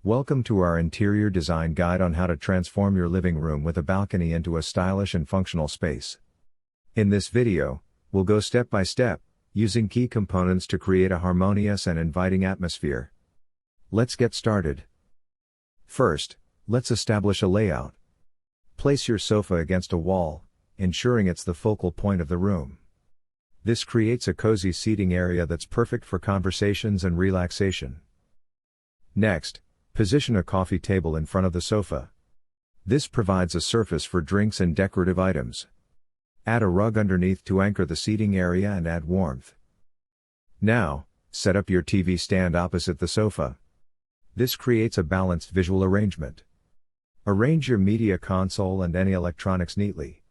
Welcome to our interior design guide on how to transform your living room with a balcony into a stylish and functional space. In this video, we'll go step by step, using key components to create a harmonious and inviting atmosphere. Let's get started. First, let's establish a layout. Place your sofa against a wall, ensuring it's the focal point of the room. This creates a cozy seating area that's perfect for conversations and relaxation. Next, position a coffee table in front of the sofa. This provides a surface for drinks and decorative items. Add a rug underneath to anchor the seating area and add warmth. Now, set up your TV stand opposite the sofa. This creates a balanced visual arrangement. Arrange your media console and any electronics neatly.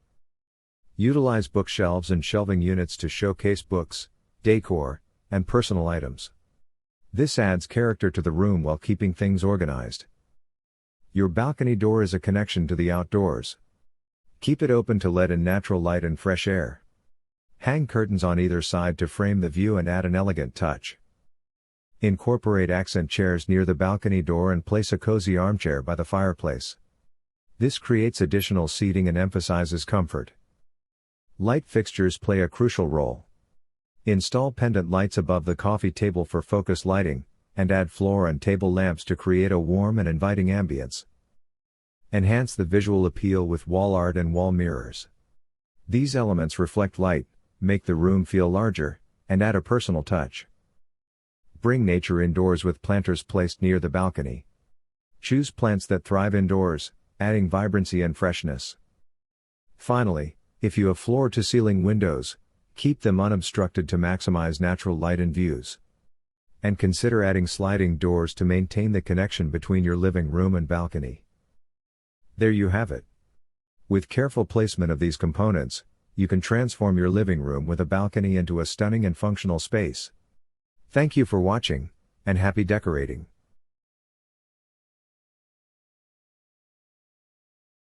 Utilize bookshelves and shelving units to showcase books, decor, and personal items. This adds character to the room while keeping things organized. Your balcony door is a connection to the outdoors. Keep it open to let in natural light and fresh air. Hang curtains on either side to frame the view and add an elegant touch. Incorporate accent chairs near the balcony door and place a cozy armchair by the fireplace. This creates additional seating and emphasizes comfort. Light fixtures play a crucial role. Install pendant lights above the coffee table for focused lighting, and add floor and table lamps to create a warm and inviting ambience. Enhance the visual appeal with wall art and wall mirrors. These elements reflect light, make the room feel larger, and add a personal touch. Bring nature indoors with planters placed near the balcony. Choose plants that thrive indoors, adding vibrancy and freshness. Finally, if you have floor-to-ceiling windows, keep them unobstructed to maximize natural light and views. And consider adding sliding doors to maintain the connection between your living room and balcony. There you have it. With careful placement of these components, you can transform your living room with a balcony into a stunning and functional space. Thank you for watching, and happy decorating!